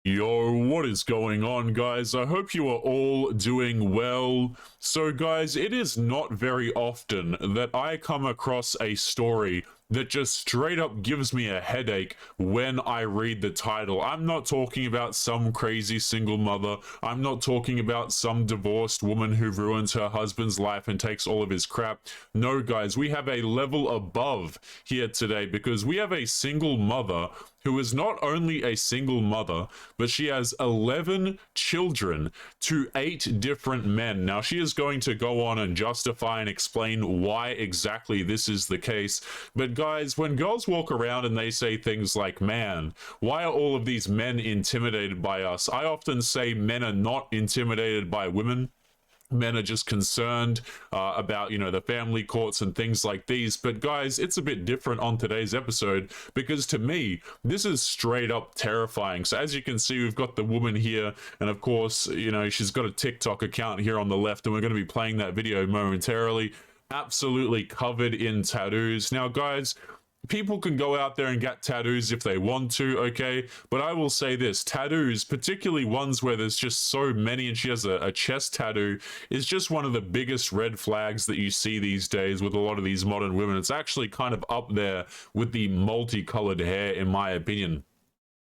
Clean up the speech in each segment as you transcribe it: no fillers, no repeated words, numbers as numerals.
Yo, what is going on, guys? I hope you are all doing well. So, guys, it is not very often that I come across a story that just straight up gives me a headache when I read the title. I'm not talking about some crazy single mother. I'm not talking about some divorced woman who ruins her husband's life and takes all of his crap. No, guys, we have a level above here today because we have a single mother who is not only a single mother, but she has 11 children to 8 different men. Now, she is going to go on and justify and explain why exactly this is the case. But guys, when girls walk around and they say things like, man, why are all of these men intimidated by us? I often say men are not intimidated by women. Men are just concerned about, the family courts and things like these. But guys, it's a bit different on today's episode because to me, this is straight up terrifying. So as you can see, we've got the woman here. And of course, she's got a TikTok account here on the left. And we're going to be playing that video momentarily. Absolutely covered in tattoos. Now, guys, people can go out there and get tattoos if they want to, okay? But I will say this, tattoos, particularly ones where there's just so many, and she has a chest tattoo, is just one of the biggest red flags that you see these days with a lot of these modern women. It's actually kind of up there with the multicolored hair, in my opinion.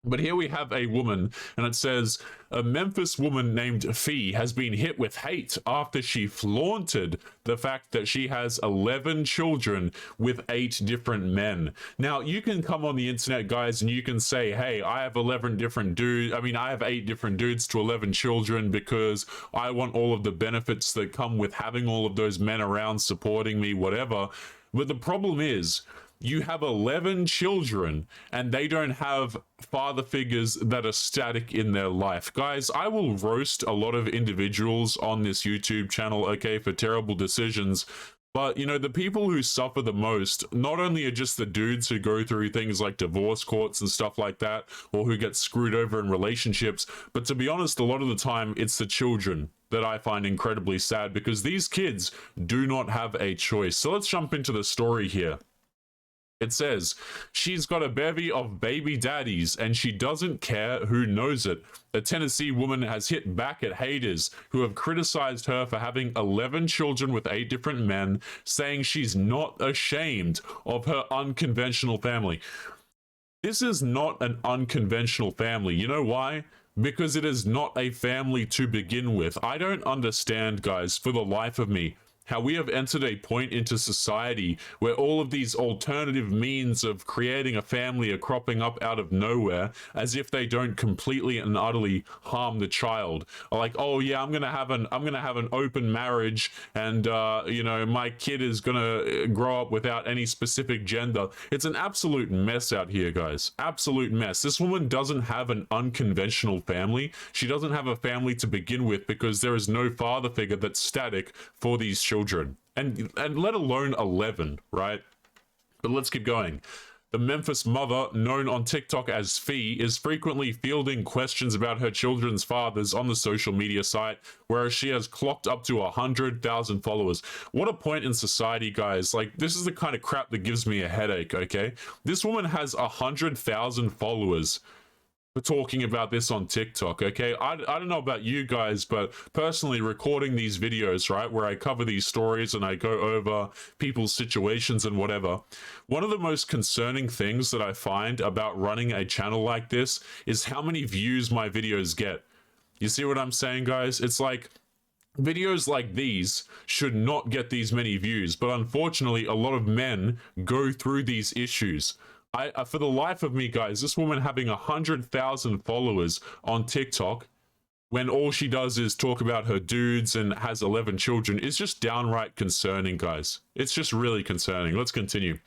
But here we have a woman, and it says, a Memphis woman named Fee has been hit with hate after she flaunted the fact that she has 11 children with 8 different men. Now, you can come on the internet, guys, and you can say, hey, I have 11 different dudes. I have 8 different dudes to 11 children because I want all of the benefits that come with having all of those men around supporting me, whatever. But the problem is, you have 11 children and they don't have father figures that are static in their life. Guys, I will roast a lot of individuals on this YouTube channel, okay, for terrible decisions. But, the people who suffer the most, not only are just the dudes who go through things like divorce courts and stuff like that, or who get screwed over in relationships, but to be honest, a lot of the time, it's the children that I find incredibly sad because these kids do not have a choice. So let's jump into the story here. It says, she's got a bevy of baby daddies and she doesn't care who knows it. A Tennessee woman has hit back at haters who have criticized her for having 11 children with 8 different men, saying she's not ashamed of her unconventional family. This is not an unconventional family. You know why? Because it is not a family to begin with. I don't understand, guys, for the life of me, how we have entered a point into society where all of these alternative means of creating a family are cropping up out of nowhere as if they don't completely and utterly harm the child. Like, oh yeah, I'm gonna have an open marriage and my kid is gonna grow up without any specific gender. It's an absolute mess out here, guys. Absolute mess. This woman doesn't have an unconventional family. She doesn't have a family to begin with because there is no father figure that's static for these children. And let alone 11, right? But let's keep going. The Memphis mother, known on TikTok as Fee, is frequently fielding questions about her children's fathers on the social media site, where she has clocked up to 100,000 followers. What a point in society, guys. Like, this is the kind of crap that gives me a headache, okay? This woman has 100,000 followers for talking about this on TikTok, okay? I don't know about you guys, but personally recording these videos, right, where I cover these stories and I go over people's situations and whatever, one of the most concerning things that I find about running a channel like this is how many views my videos get. You see what I'm saying, guys? It's like, videos like these should not get these many views, but unfortunately, a lot of men go through these issues. For the life of me, guys, this woman having 100,000 followers on TikTok when all she does is talk about her dudes and has 11 children is just downright concerning, guys. It's just really concerning. Let's continue.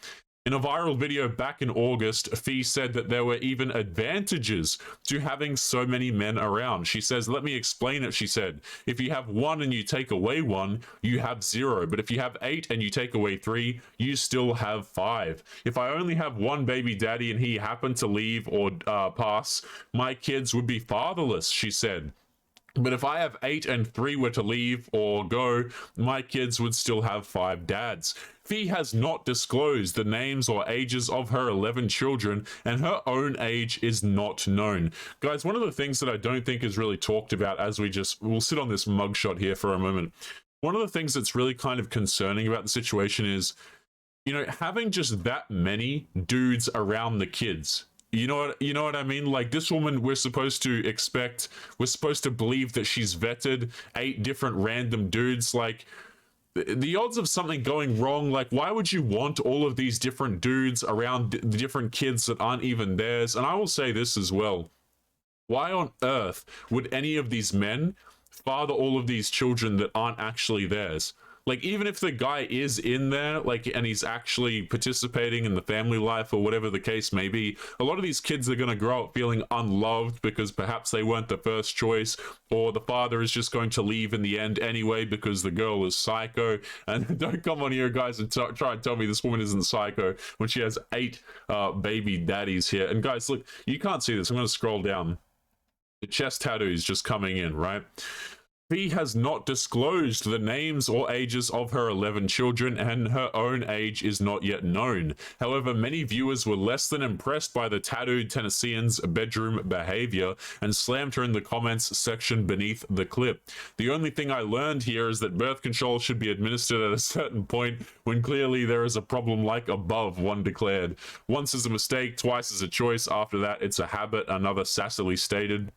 In a viral video back in August, Fee said that there were even advantages to having so many men around. She says, let me explain it, she said. If you have 1 and you take away 1, you have 0. But if you have 8 and you take away 3, you still have 5. If I only have 1 baby daddy and he happened to leave or pass, my kids would be fatherless, she said. But if I have 8 and 3 were to leave or go, my kids would still have 5 dads. Fee has not disclosed the names or ages of her 11 children, and her own age is not known. Guys, one of the things that I don't think is really talked about as we'll sit on this mugshot here for a moment. One of the things that's really kind of concerning about the situation is, you know, having just that many dudes around the kids. You know what I mean? Like, this woman, we're supposed to believe that she's vetted 8 different random dudes. Like, the odds of something going wrong, like, why would you want all of these different dudes around the different kids that aren't even theirs? And I will say this as well. Why on earth would any of these men father all of these children that aren't actually theirs? Like, even if the guy is in there, like, and he's actually participating in the family life or whatever the case may be, a lot of these kids are going to grow up feeling unloved because perhaps they weren't the first choice, or the father is just going to leave in the end anyway because the girl is psycho. And don't come on here, guys, and try and tell me this woman isn't psycho when she has 8 baby daddies here. And guys, look, you can't see this. I'm going to scroll down. The chest tattoo is just coming in, right? Fee has not disclosed the names or ages of her 11 children, and her own age is not yet known. However, many viewers were less than impressed by the tattooed Tennessean's bedroom behavior and slammed her in the comments section beneath the clip. The only thing I learned here is that birth control should be administered at a certain point when clearly there is a problem like above, one declared. Once is a mistake, twice is a choice. After that, it's a habit, another sassily stated.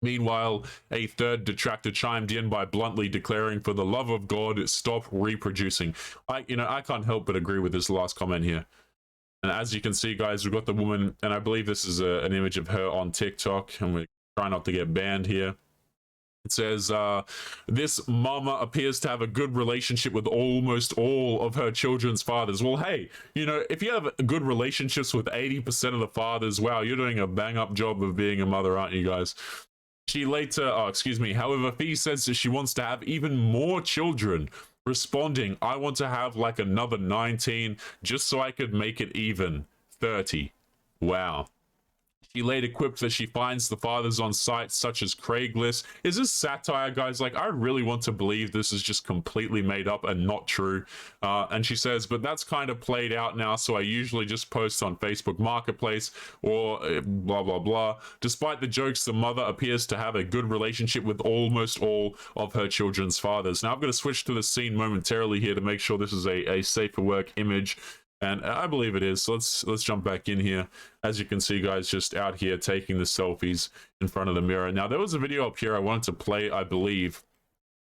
Meanwhile, a third detractor chimed in by bluntly declaring, "For the love of God, stop reproducing." I can't help but agree with this last comment here. And as you can see, guys, we've got the woman, and I believe this is an image of her on TikTok, and we're trying not to get banned here. It says, this mama appears to have a good relationship with almost all of her children's fathers. Well, hey, you know, if you have good relationships with 80% of the fathers, wow, you're doing a bang-up job of being a mother, aren't you, guys? She later, however, Fee says that she wants to have even more children, responding, "I want to have like another 19 just so I could make it even 30. Wow. She later quipped that she finds the fathers on sites such as Craigslist. Is this satire, guys? Like, I really want to believe this is just completely made up and not true. And she says, but that's kind of played out now, so I usually just post on Facebook Marketplace or blah, blah, blah. Despite the jokes, the mother appears to have a good relationship with almost all of her children's fathers. Now, I'm going to switch to the scene momentarily here to make sure this is a safe for work image. And I believe it is. So let's jump back in here. As you can see, guys, just out here taking the selfies in front of the mirror. Now, there was a video up here I wanted to play, I believe,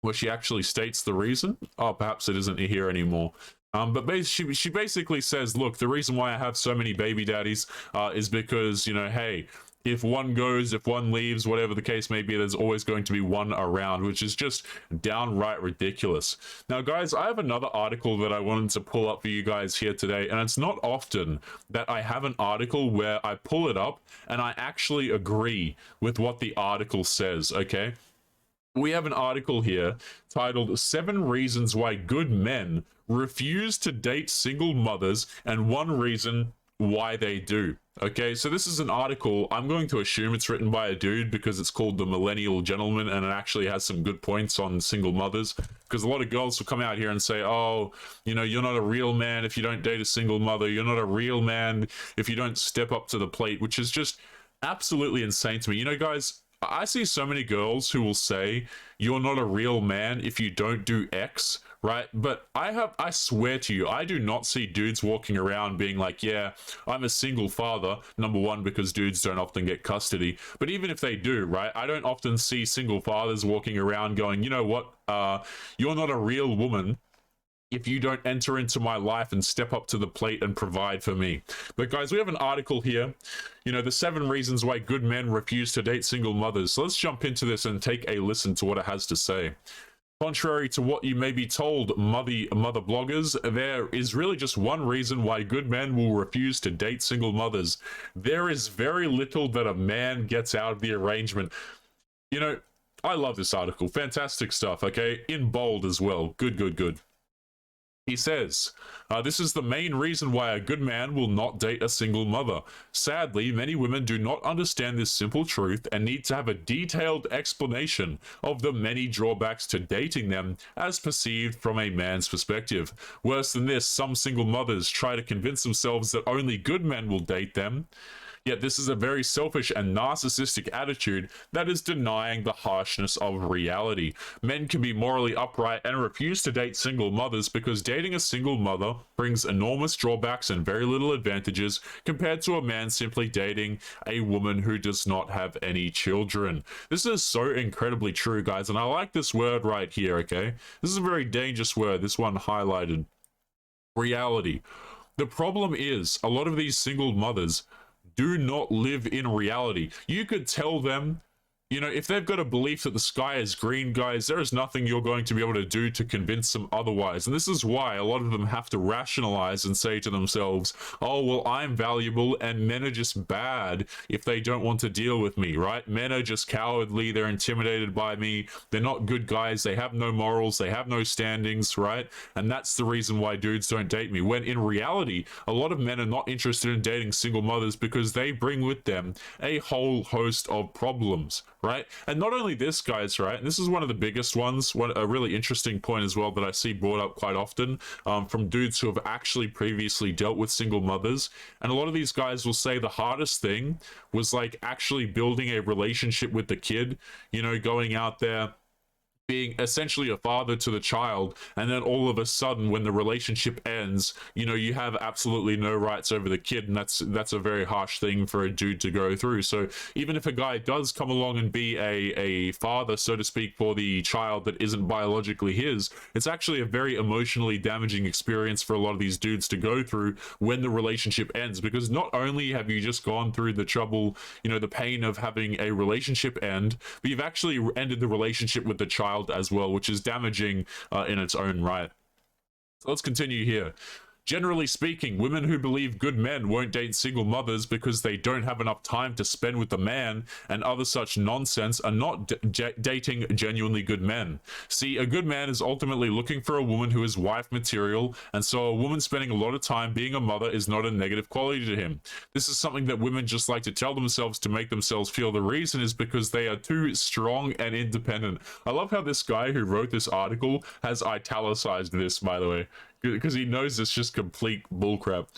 where she actually states the reason. Oh, perhaps it isn't here anymore. But she basically says, look, the reason why I have so many baby daddies is because, you know, hey, if one goes, if one leaves, whatever the case may be, there's always going to be one around, which is just downright ridiculous. Now, guys, I have another article that I wanted to pull up for you guys here today, and it's not often that I have an article where I pull it up and I actually agree with what the article says, okay? We have an article here titled 7 Reasons Why Good Men Refuse to Date Single Mothers and 1 Reason Why They Do. Okay, so this is an article. I'm going to assume it's written by a dude because it's called The Millennial Gentleman, and it actually has some good points on single mothers, because a lot of girls will come out here and say, oh, you know, you're not a real man if you don't date a single mother. You're not a real man if you don't step up to the plate, which is just absolutely insane to me. You know, guys, I see so many girls who will say you're not a real man if you don't do X, right? But I swear to you, I do not see dudes walking around being like, yeah, I'm a single father. Number one, because dudes don't often get custody. But even if they do, right, I don't often see single fathers walking around going, you know what, you're not a real woman if you don't enter into my life and step up to the plate and provide for me. But guys, we have an article here, you know, the 7 reasons why good men refuse to date single mothers. So let's jump into this and take a listen to what it has to say. Contrary to what you may be told, mother bloggers, there is really just one reason why good men will refuse to date single mothers. There is very little that a man gets out of the arrangement. You know, I love this article. Fantastic stuff, okay? In bold as well. Good, good, good. He says, this is the main reason why a good man will not date a single mother. Sadly, many women do not understand this simple truth and need to have a detailed explanation of the many drawbacks to dating them as perceived from a man's perspective. Worse than this, some single mothers try to convince themselves that only good men will date them. Yet this is a very selfish and narcissistic attitude that is denying the harshness of reality. Men can be morally upright and refuse to date single mothers because dating a single mother brings enormous drawbacks and very little advantages compared to a man simply dating a woman who does not have any children. This is so incredibly true, guys, and I like this word right here, okay? This is a very dangerous word, this one highlighted. Reality. The problem is, a lot of these single mothers do not live in reality. You could tell them, you know, if they've got a belief that the sky is green, guys, there is nothing you're going to be able to do to convince them otherwise. And this is why a lot of them have to rationalize and say to themselves, oh, well, I'm valuable and men are just bad if they don't want to deal with me, right? Men are just cowardly. They're intimidated by me. They're not good guys. They have no morals. They have no standings, right? And that's the reason why dudes don't date me. When in reality, a lot of men are not interested in dating single mothers because they bring with them a whole host of problems, right? And not only this, guys, right? And this is one of the biggest ones, a really interesting point as well that I see brought up quite often from dudes who have actually previously dealt with single mothers. And a lot of these guys will say the hardest thing was like actually building a relationship with the kid, you know, going out there, being essentially a father to the child, and then all of a sudden when the relationship ends, you know, you have absolutely no rights over the kid, and that's a very harsh thing for a dude to go through. So even if a guy does come along and be a father, so to speak, for the child that isn't biologically his, it's actually a very emotionally damaging experience for a lot of these dudes to go through when the relationship ends, because not only have you just gone through the trouble, you know, the pain of having a relationship end, but you've actually ended the relationship with the child as well, which is damaging in its own right. So let's continue here. Generally speaking, women who believe good men won't date single mothers because they don't have enough time to spend with the man and other such nonsense are not dating genuinely good men. See, a good man is ultimately looking for a woman who is wife material, and so a woman spending a lot of time being a mother is not a negative quality to him. This is something that women just like to tell themselves to make themselves feel. The reason is because they are too strong and independent. I love how this guy who wrote this article has italicized this, by the way, because he knows it's just complete bullcrap.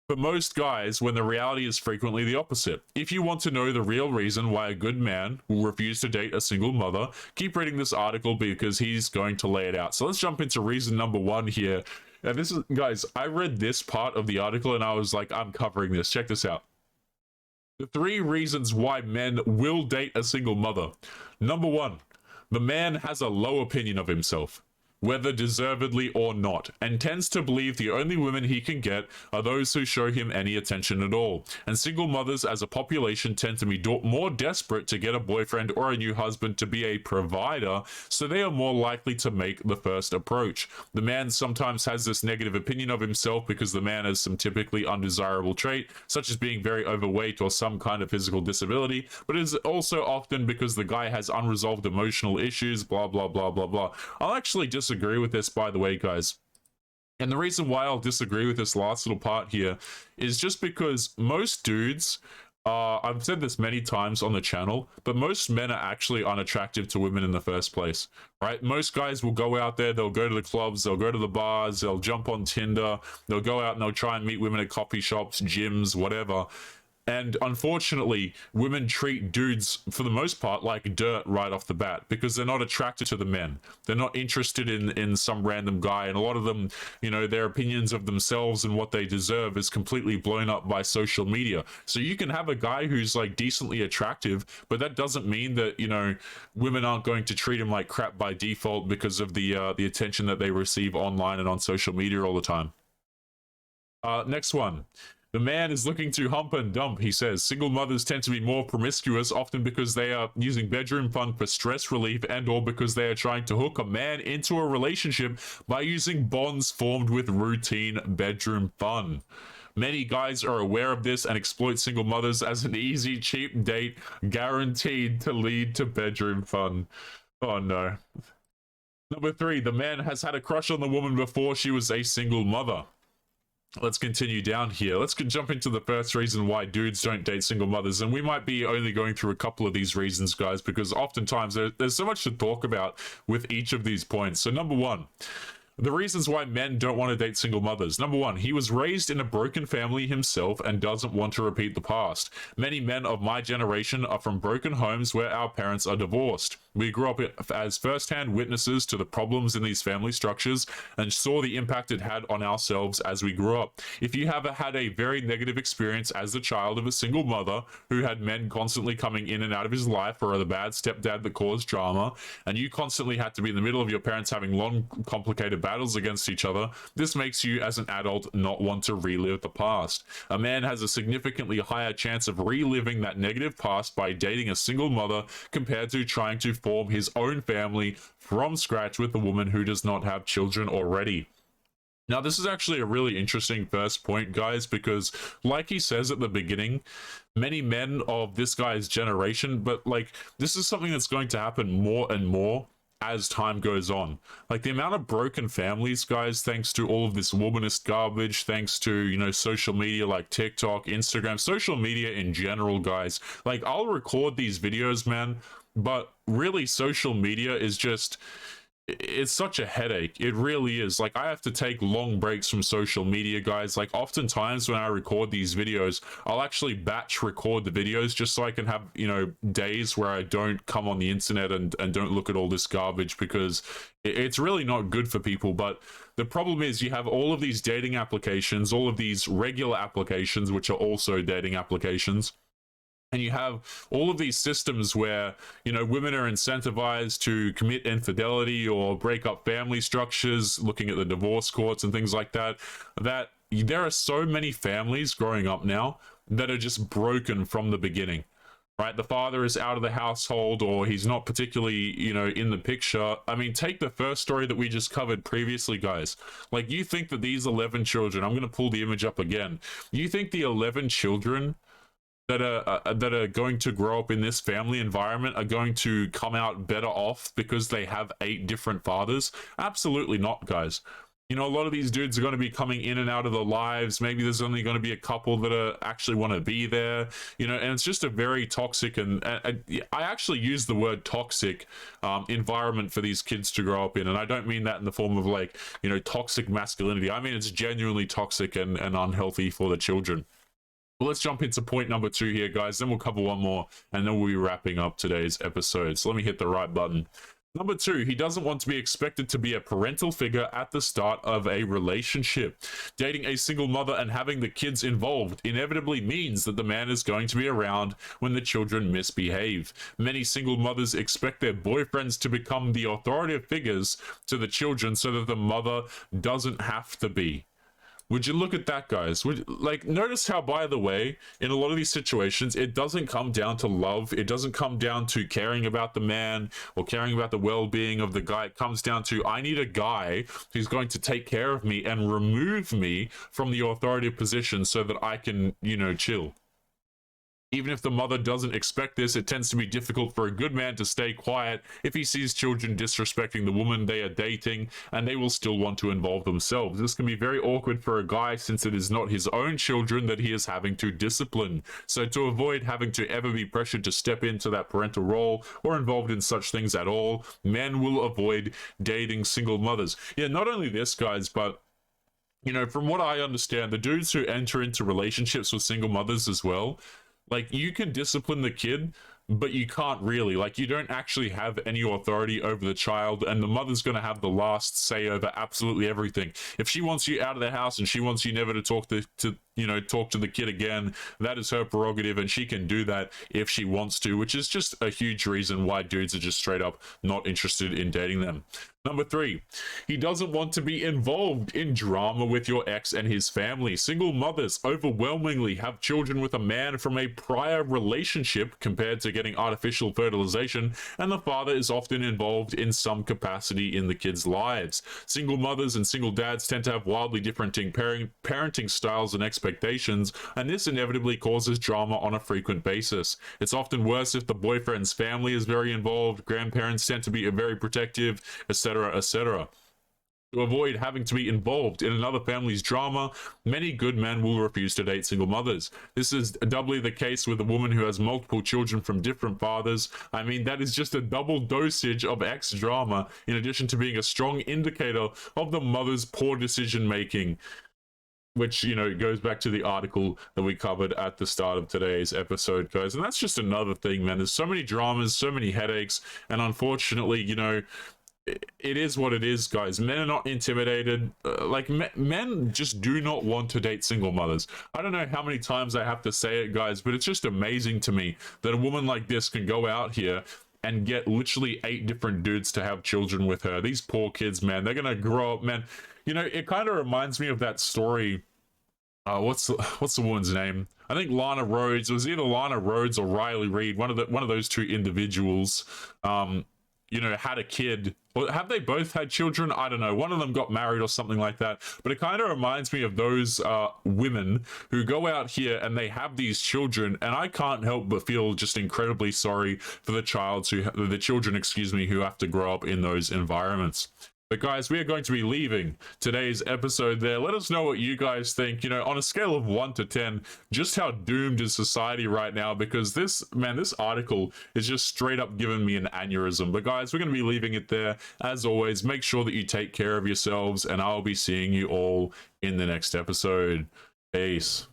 For most guys, when the reality is frequently the opposite. If you want to know the real reason why a good man will refuse to date a single mother, keep reading this article because he's going to lay it out. So let's jump into reason number one here. And this is, guys, I read this part of the article and I was like, I'm covering this. Check this out. The 3 reasons why men will date a single mother. Number 1, the man has a low opinion of himself, whether deservedly or not, and tends to believe the only women he can get are those who show him any attention at all. And single mothers as a population tend to be more desperate to get a boyfriend or a new husband to be a provider, so they are more likely to make the first approach. The man sometimes has this negative opinion of himself because the man has some typically undesirable trait, such as being very overweight or some kind of physical disability, but it is also often because the guy has unresolved emotional issues, blah, blah, blah, blah, blah. I'll actually disagree with this, by the way, guys. And the reason why I'll disagree with this last little part here is just because most dudes, I've said this many times on the channel, but most men are actually unattractive to women in the first place, right? Most guys will go out there, they'll go to the clubs, they'll go to the bars, they'll jump on Tinder, they'll go out and they'll try and meet women at coffee shops, gyms, whatever. And unfortunately, women treat dudes, for the most part, like dirt right off the bat because they're not attracted to the men. They're not interested in some random guy. And a lot of them, you know, their opinions of themselves and what they deserve is completely blown up by social media. So you can have a guy who's like decently attractive, but that doesn't mean that, you know, women aren't going to treat him like crap by default because of the attention that they receive online and on social media all the time. Next one. The man is looking to hump and dump, he says. Single mothers tend to be more promiscuous, often because they are using bedroom fun for stress relief and or because they are trying to hook a man into a relationship by using bonds formed with routine bedroom fun. Many guys are aware of this and exploit single mothers as an easy, cheap date, guaranteed to lead to bedroom fun. Oh no. Number 3, the man has had a crush on the woman before she was a single mother. Let's continue down here. Let's jump into the first reason why dudes don't date single mothers. And we might be only going through a couple of these reasons, guys, because oftentimes there's so much to talk about with each of these points. So number 1, the reasons why men don't want to date single mothers. Number 1, he was raised in a broken family himself and doesn't want to repeat the past. Many men of my generation are from broken homes where our parents are divorced. We grew up as first-hand witnesses to the problems in these family structures and saw the impact it had on ourselves as we grew up. If you have had a very negative experience as the child of a single mother who had men constantly coming in and out of his life, or a bad stepdad that caused drama, and you constantly had to be in the middle of your parents having long, complicated battles against each other, this makes you as an adult not want to relive the past. A man has a significantly higher chance of reliving that negative past by dating a single mother compared to trying to form his own family from scratch with a woman who does not have children already. Now, this is actually a really interesting first point, guys, because like he says at the beginning, many men of this guy's generation, but like this is something that's going to happen more and more as time goes on. Like the amount of broken families, guys, thanks to all of this womanist garbage, thanks to, you know, social media like TikTok, Instagram, social media in general, guys. Like I'll record these videos, man, but really social media is just, it's such a headache. It really is. Like I have to take long breaks from social media, guys. Like oftentimes when I record these videos, I'll actually batch record the videos just so I can have, you know, days where I don't come on the internet and don't look at all this garbage, because it's really not good for people. But the problem is you have all of these dating applications, all of these regular applications, which are also dating applications. And you have all of these systems where, you know, women are incentivized to commit infidelity or break up family structures, looking at the divorce courts and things like that, that there are so many families growing up now that are just broken from the beginning, right? The father is out of the household, or he's not particularly, you know, in the picture. I mean, take the first story that we just covered previously, guys. Like, you think that these 11 children, I'm going to pull the image up again. You think the 11 children that are going to grow up in this family environment are going to come out better off because they have 8 different fathers? Absolutely not, guys. You know, a lot of these dudes are going to be coming in and out of their lives. Maybe there's only going to be a couple that actually want to be there, you know, and it's just a very toxic, and I actually use the word toxic environment for these kids to grow up in. And I don't mean that in the form of like, you know, toxic masculinity. I mean, it's genuinely toxic and unhealthy for the children. Well, let's jump into point number 2 here, guys. Then we'll cover one more, and then we'll be wrapping up today's episode. So let me hit the right button. Number 2, he doesn't want to be expected to be a parental figure at the start of a relationship. Dating a single mother and having the kids involved inevitably means that the man is going to be around when the children misbehave. Many single mothers expect their boyfriends to become the authoritative figures to the children so that the mother doesn't have to be. Would you look at that, guys? Like, notice how, by the way, in a lot of these situations, it doesn't come down to love. It doesn't come down to caring about the man or caring about the well-being of the guy. It comes down to, I need a guy who's going to take care of me and remove me from the authoritative position so that I can, you know, chill. Even if the mother doesn't expect this, it tends to be difficult for a good man to stay quiet if he sees children disrespecting the woman they are dating, and they will still want to involve themselves. This can be very awkward for a guy since it is not his own children that he is having to discipline. So to avoid having to ever be pressured to step into that parental role or involved in such things at all, men will avoid dating single mothers. Yeah, not only this, guys, but you know, from what I understand, the dudes who enter into relationships with single mothers as well, like, you can discipline the kid, but you can't really. Like, you don't actually have any authority over the child, and the mother's going to have the last say over absolutely everything. If she wants you out of the house and she wants you never to talk to the kid again, that is her prerogative, and she can do that if she wants to, which is just a huge reason why dudes are just straight up not interested in dating them. Number 3, he doesn't want to be involved in drama with your ex and his family. Single mothers overwhelmingly have children with a man from a prior relationship compared to getting artificial fertilization, and the father is often involved in some capacity in the kids' lives. Single mothers and single dads tend to have wildly differing parenting styles and expectations expectations, and this inevitably causes drama on a frequent basis. It's often worse if the boyfriend's family is very involved, grandparents tend to be very protective, etc., etc. To avoid having to be involved in another family's drama, many good men will refuse to date single mothers. This is doubly the case with a woman who has multiple children from different fathers. I mean, that is just a double dosage of X drama, in addition to being a strong indicator of the mother's poor decision making. Which, you know, goes back to the article that we covered at the start of today's episode, guys. And that's just another thing, man. There's so many dramas, so many headaches, and unfortunately, you know, it is what it is, guys. Men are not intimidated. Men just do not want to date single mothers. I don't know how many times I have to say it, guys, but it's just amazing to me that a woman like this can go out here and get literally 8 different dudes to have children with her. These poor kids, man, they're gonna grow up, man. You know, it kind of reminds me of that story. What's the woman's name? I think Lana Rhodes. It was either Lana Rhodes or Riley Reid. One of those two individuals. You know, had a kid. Or have they both had children? I don't know. One of them got married or something like that. But it kind of reminds me of those women who go out here and they have these children, and I can't help but feel just incredibly sorry for the children, who have to grow up in those environments. But guys, we are going to be leaving today's episode there. Let us know what you guys think, you know, on a scale of 1 to 10, just how doomed is society right now, because this article is just straight up giving me an aneurysm. But guys, we're going to be leaving it there. As always, make sure that you take care of yourselves, and I'll be seeing you all in the next episode. Peace.